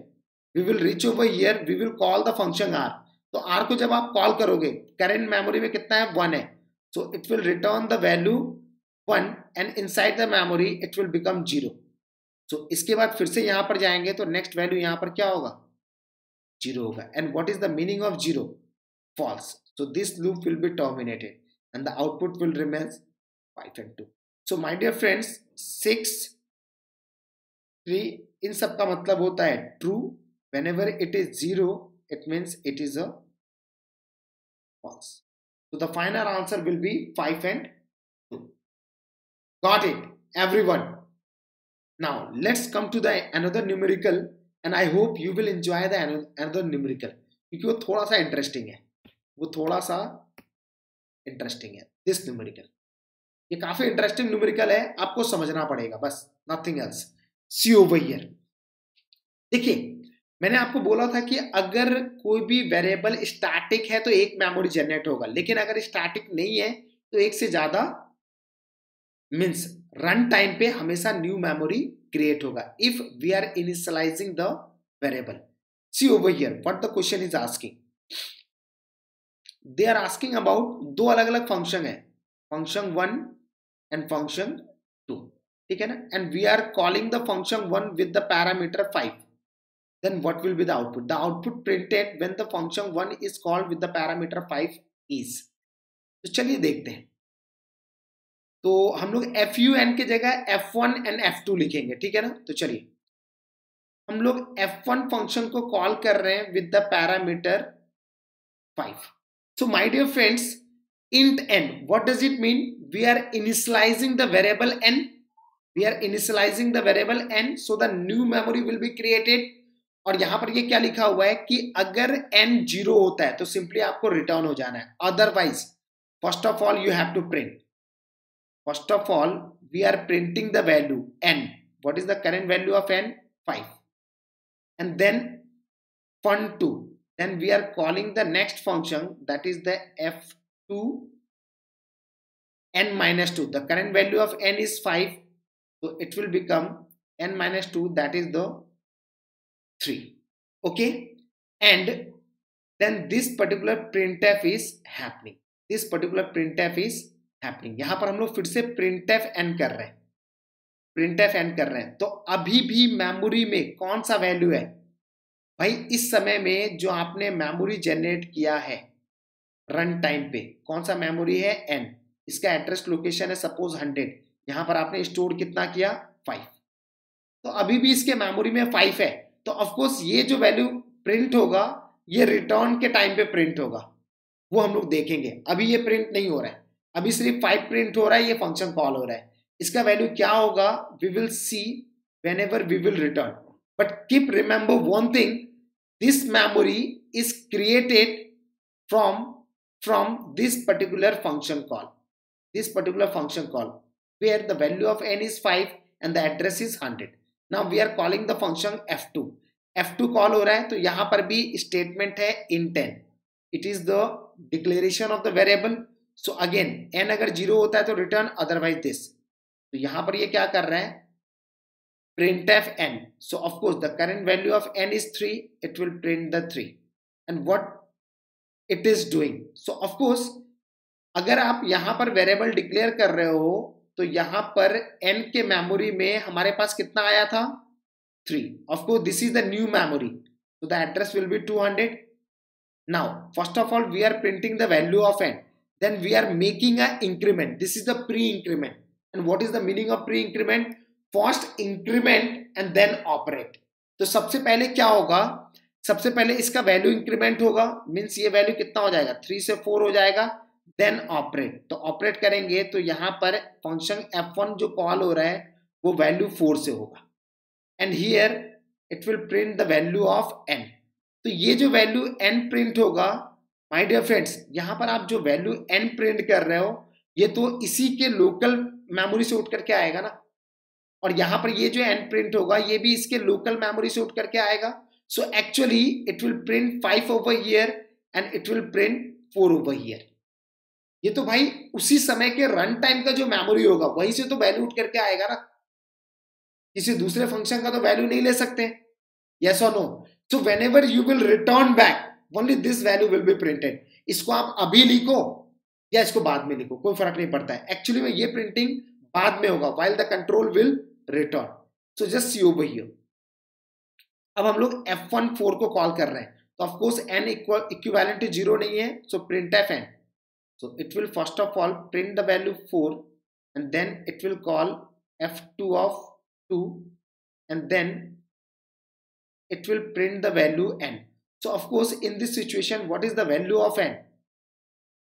We will call the function r. तो r को जब आप call करोगे, current memory में कितना है? 1 है. So it will return the value 1, and inside the memory it will become 0. So इसके बाद फिर से यहाँ पर जाएंगे तो नेक्स्ट वैल्यू यहाँ पर क्या होगा? 0 होगा. And what is the meaning of 0? False. So this loop will be terminated and the output will remain 5 and 2. So my dear friends, 6, 3 इन सब का मतलब होता है true. Whenever it is 0, it means it is a false. So the final answer will be 5 and 2. Got it, everyone? Now let's come to the another numerical, and I hope you will enjoy the another numerical क्योंकि वो थोड़ा सा interesting है. This numerical, ये काफी interesting numerical है, आपको समझना पड़ेगा बस, nothing else. See over here. देखिए मैंने आपको बोला था कि अगर कोई भी वेरिएबल स्टैटिक है तो एक मेमोरी जनरेट होगा, लेकिन अगर स्टैटिक नहीं है तो एक से ज्यादा, मींस रन टाइम पे हमेशा न्यू मेमोरी क्रिएट होगा if we are initializing the variable. See over here what the question is asking. They are asking about दो अलग अलग फंक्शन है, फंक्शन 1 एंड फंक्शन 2. ठीक है ना? And we are calling the function 1 with the parameter 5. Then what will be the output? The output printed when the function 1 is called with the parameter 5 is. तो चलिए देखते हैं. तो हम लोग fun की जगह f1 एंड f2 लिखेंगे. ठीक है ना? तो चलिए हम लोग f1 फंक्शन को कॉल कर रहे हैं with the parameter 5. So my dear friends, int n, what does it mean? We are initializing the variable n. So the new memory will be created. और यहां पर ये क्या लिखा हुआ है कि अगर n 0 होता है तो सिंपली आपको रिटर्न हो जाना है. Otherwise first of all you have to print. First of all, we are printing the value n. What is the current value of n? 5. And then fun2. Then we are calling the next function, that is the f2 n minus 2. The current value of n is 5. So it will become n minus 2, that is the 3. Okay. And then this particular printf is happening. यहां पर हम लोग फिर से printf n कर रहे हैं. तो अभी भी मेमोरी में कौन सा वैल्यू है भाई? इस समय में जो आपने मेमोरी जनरेट किया है रन टाइम पे, कौन सा मेमोरी है? n. इसका एड्रेस लोकेशन है सपोज 100. यहां पर आपने स्टोर कितना किया? 5. तो अभी भी इसके मेमोरी में 5 है. तो ऑफ कोर्स ये जो वैल्यू प्रिंट होगा ये रिटर्न के टाइम पे प्रिंट होगा, वो हम लोग देखेंगे. अभी ये प्रिंट नहीं हो रहा है, अभी सिर्फ 5 प्रिंट हो रहा है, ये फंक्शन कॉल हो रहा है. इसका वैल्यू क्या होगा? We will see whenever we will return. But keep remember one thing, this memory is created from this particular function call, where the value of n is 5 and the address is 100. Now we are calling the function f2. Call हो रहा है तो यहां पर भी statement है int n. It is the declaration of the variable. So again n अगर 0 होता है तो रिटर्न, अदरवाइज दिस. तो यहां पर ये क्या कर रहा है? printf n. So of course the current value of n is 3. It will print the 3. And what it is doing? So of course अगर आप यहां पर वेरिएबल डिक्लेयर कर रहे हो तो यहाँ पर n के मेमोरी में हमारे पास कितना आया था 3. Of course this is the new memory, so the address will be 200. Now first of all we are printing the value of n, then we are making a increment. This is the pre-increment. And what is the meaning of pre-increment? First increment and then operate. तो सबसे पहले क्या होगा, सबसे पहले इसका value increment होगा, means ये वैल्यू कितना हो जाएगा 3 से 4 हो जाएगा, देन ऑपरेट. तो ऑपरेट करेंगे तो यहाँ पर फंक्शन f1 जो कॉल हो रहा है वो वैल्यू 4 से होगा, and here it will print the value of n. तो ये जो वैल्यू n प्रिंट होगा माय डियर फ्रेंड्स, यहाँ पर आप जो वैल्यू n प्रिंट कर रहे हो ये तो इसी के लोकल मेमोरी से उठ करके आएगा ना, और यहाँ पर ये जो n प्रिंट होगा ये भी इसके लोकल मेमोरी से उठ करके आएगा. So actually it will print 5 over here and it will print 4 over here. ये तो भाई उसी समय के रन टाइम का जो मेमोरी होगा वहीं से तो वैल्यू उठ करके आएगा ना, किसी दूसरे फंक्शन का तो वैल्यू नहीं ले सकते. यस और no? So whenever you will return back only this value will be printed. इसको आप अभी लिखो या इसको बाद में लिखो, कोई फर्क नहीं पड़ता है. एक्चुअली में ये प्रिंटिंग बाद में होगा while the control will return. So just see over here. अब हम लोग f1 4 को कॉल कर रहे हैं, तो of course n equivalent to 0 नहीं है, so printf n. So it will first of all print the value 4 and then it will call f2 of 2 and then it will print the value n. So of course in this situation what is the value of n?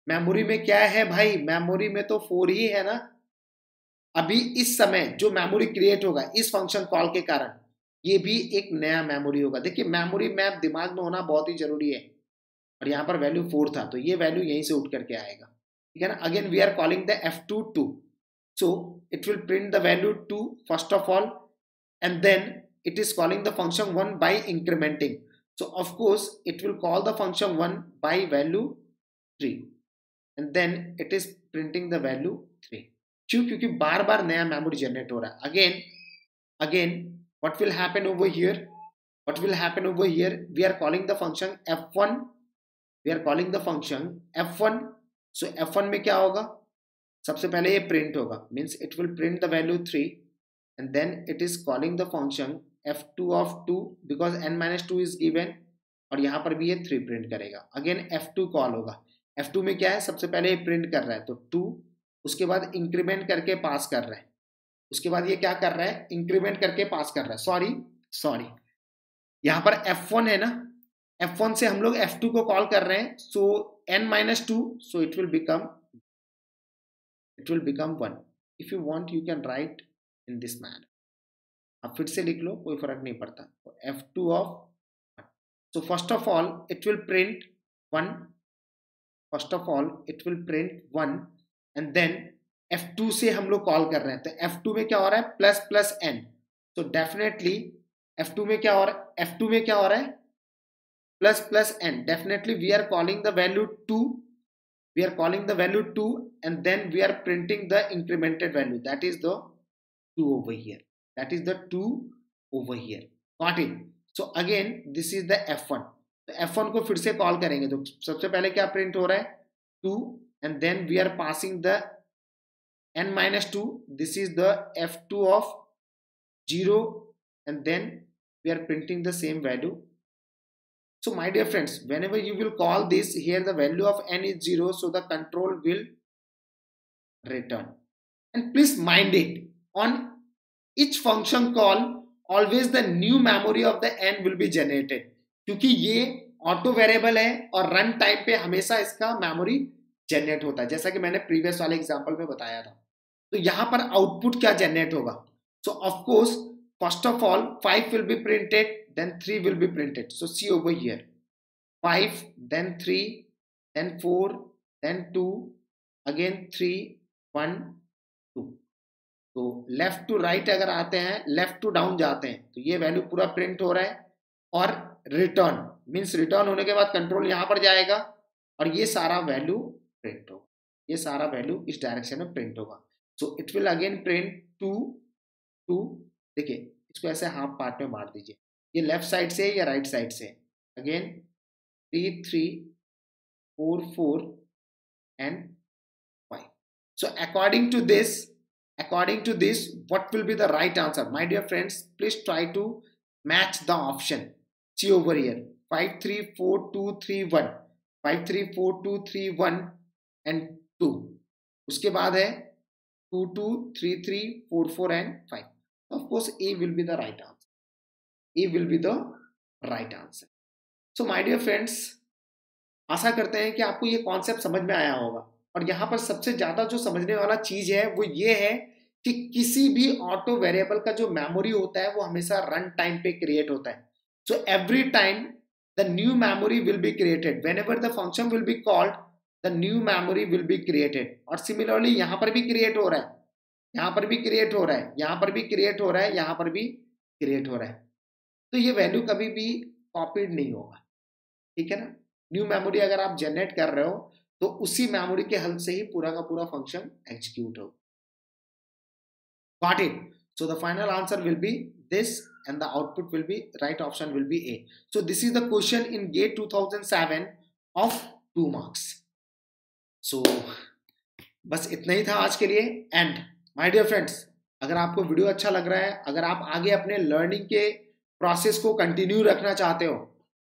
Memory में क्या है भाई, memory में तो 4 ही है ना. अभी इस समय जो मेमोरी क्रिएट होगा इस फंक्शन कॉल के कारण ये भी एक नया मेमोरी होगा. देखिए मेमोरी मैप दिमाग में होना बहुत ही जरूरी है, और यहाँ पर वैल्यू 4 था तो ये वैल्यू यहीं से उठ करके आएगा, ठीक है ना. Again we are calling the f2 2, so it will print the value 2 first of all and then it is calling the function 1 by incrementing. So of course it will call the function 1 by value 3 and then it is printing the value 3. क्यों? क्योंकि बार बार नया memory generate हो रहा है. Again what will happen over here? What will happen over here? We are calling the function f1. We are calling the function f1. So f1 में क्या होगा, सबसे पहले ये प्रिंट होगा, means it will print the value 3 and then it is calling the function f2 of 2 because n-2 is given, और यहाँ पर भी ये 3 प्रिंट करेगा. अगेन f2 कॉल होगा. f2 में क्या है, सबसे पहले ये प्रिंट कर रहा है तो 2, उसके बाद इंक्रीमेंट करके पास कर रहा है, उसके बाद ये क्या कर रहा है, इंक्रीमेंट करके पास कर रहा है. सॉरी यहाँ पर f1 है ना, f1 से हम लोग f2 को कॉल कर रहे हैं, सो n-2, so it will become 1. If you want you can write in this manner. अब फिर से लिख लो, कोई फर्क नहीं पड़ता. f2 of 1. So first of all it will print 1. First of all it will print 1 and then f2 से हम लोग कॉल कर रहे हैं, तो f2 में क्या हो रहा है, प्लस प्लस n. तो डेफिनेटली f2 में क्या हो रहा है, plus plus n. Definitely we are calling the value 2. We are calling the value 2 and then we are printing the incremented value, that is the 2 over here. Got it? So again this is the f1. तो f1 को फिर से call करेंगे, तो सबसे पहले क्या print हो रहा है 2 and then we are passing the n-2. This is the f2 of 0 and then we are printing the same value. So my dear friends, whenever you will call this, here the value of n is 0, so the control will return. And please mind it, on each function call always the new memory of the n will be generated, क्योंकि ये auto variable है और run time पे हमेशा इसका memory generate होता है, जैसा कि मैंने प्रीवियस वाले एग्जांपल में बताया था. तो यहाँ पर आउटपुट क्या जनरेट होगा, सो of course first of all 5 will be printed, then 3 will be printed. So see over here, 5, then 3, then 4, then 2, again 3, 1, 2. तो लेफ्ट टू राइट अगर आते हैं, लेफ्ट टू डाउन जाते हैं, तो ये वैल्यू पूरा प्रिंट हो रहा है. और रिटर्न मीन्स रिटर्न होने के बाद कंट्रोल यहाँ पर जाएगा और ये सारा वैल्यू प्रिंट होगा, ये सारा वैल्यू इस डायरेक्शन में प्रिंट होगा. सो इट विल अगेन प्रिंट 2, 2. देखिए इसको ऐसे हाफ पार्ट में बांट दीजिए, ये लेफ्ट साइड से या राइट साइड से. Again 3, 3, 4, 4 and 5. So according to this According to this, what will be the right answer? My dear friends, please try to match the option. See over here, 5 3 4 2 3 1, 5 3 4 2 3 1 and 2. उसके बाद है 2 2 3 3 4 4 and 5. Of course, A will be the right answer. A will be the right answer. So my dear friends, आशा करते हैं कि आपको ये concept समझ में आया होगा। और यहाँ पर सबसे ज्यादा जो समझने वाला चीज है वो ये है कि किसी भी ऑटो वेरिएबल का जो मेमोरी होता है वो हमेशा रन टाइम पे क्रिएट होता है। So every time the new memory will be created, whenever the function will be called the new memory will be created. और सिमिलरली यहाँ पर भी क्रिएट हो रहा है, यहाँ पर भी क्रिएट हो रहा है, यहाँ पर भी क्रिएट हो रहा है, यहाँ पर भी क्रिएट हो रहा है। तो ये वैल्यू कभी भी कॉपीड नहीं होगा, ठीक है ना। न्यू मेमोरी अगर आप जनरेट कर रहे हो तो उसी मेमोरी के हेल्प से ही पूरा का पूरा फंक्शन एग्जीक्यूट होगा। Got it? So the final answer will be this and the output will be, right option will be A. So this is the question in GATE 2007 of 2 marks. So बस इतना ही था आज के लिए। And my dear friends, अगर आपको video अच्छा लग रहा है, अगर आप आगे अपने लर्निंग के प्रोसेस को कंटिन्यू रखना चाहते हो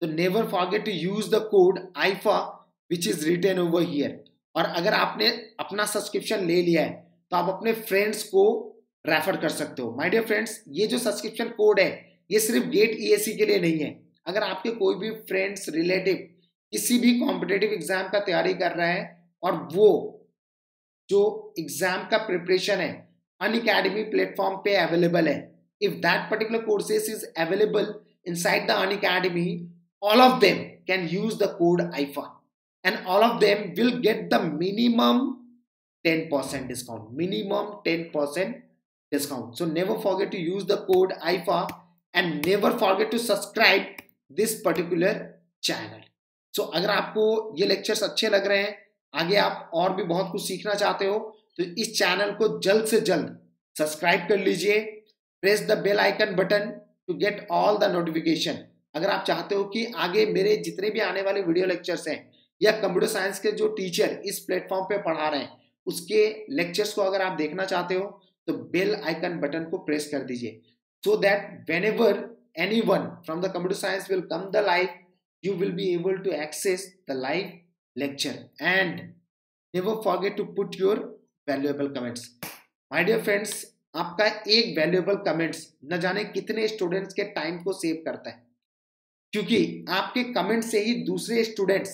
तो never forget to use the code आईफा which is written over here. और अगर आपने अपना सब्सक्रिप्शन ले लिया है तो आप अपने फ्रेंड्स को रेफर कर सकते हो। माय डियर फ्रेंड्स, ये जो सब्सक्रिप्शन कोड है ये सिर्फ गेट ईएससी के लिए नहीं है। अगर आपके कोई भी फ्रेंड्स रिलेटिव किसी भी कॉम्पिटेटिव एग्जाम का तैयारी कर रहा है और वो जो एग्जाम का प्रिपरेशन है अनअकैडमी प्लेटफॉर्म पे अवेलेबल है, if that particular courses is available inside the Unacademy, all of them can use the code IFA and all of them will get the minimum 10% discount. Minimum 10% discount. So never forget to use the code IFA and never forget to subscribe this particular channel. So अगर आपको ये lectures अच्छे लग रहे हैं, आगे आप और भी बहुत कुछ सीखना चाहते हो तो इस चैनल को जल्द से जल्द सब्सक्राइब कर लीजिए। Press the bell icon button to get all the notification. अगर आप चाहते हो कि आगे मेरे जितने भी आने वाले वीडियो लेक्चर्स हैं या कंप्यूटर साइंस के जो टीचर इस प्लेटफॉर्म पे पढ़ा रहे हैं उसके लेक्चर्स को अगर आप देखना चाहते हो तो बेल आइकन बटन को प्रेस कर दीजिए, so that whenever anyone from the computer science will come the live, you will be able to access the live lecture. And never forget to put your valuable comments. My dear friends, आपका एक valuable comments न जाने कितने students के time को save करता है, क्योंकि आपके कमेंट से ही दूसरे स्टूडेंट्स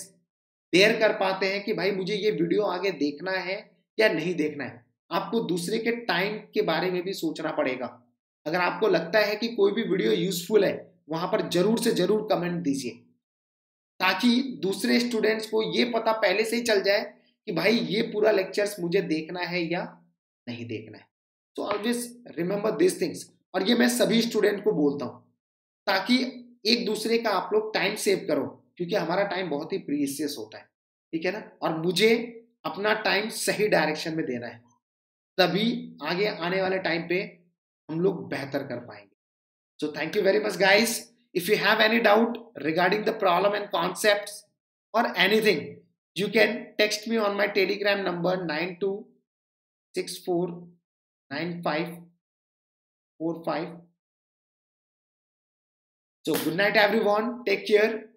डेयर कर पाते हैं कि भाई मुझे ये वीडियो आगे देखना है या नहीं देखना है। आपको दूसरे के टाइम के बारे में भी सोचना पड़ेगा। अगर आपको लगता है कि कोई भी वीडियो यूजफुल है वहां पर जरूर से जरूर कमेंट दीजिए, ताकि दूसरे स्टूडेंट्स को ये पता पहले से ही चल जाए कि भाई ये पूरा लेक्चर्स मुझे देखना है या नहीं देखना है। तो ऑलवेज रिमेंबर दिस थिंग्स। और ये मैं सभी स्टूडेंट को बोलता हूं ताकि एक दूसरे का आप लोग टाइम सेव करो, क्योंकि हमारा टाइम बहुत ही प्रीशियस होता है, ठीक है ना। और मुझे अपना टाइम सही डायरेक्शन में देना है, तभी आगे आने वाले टाइम पे हम लोग बेहतर कर पाएंगे। So thank you very much guys. If you have any doubt regarding the problem and concepts और anything, you can text me on my telegram number 92649545. So good night everyone, take care.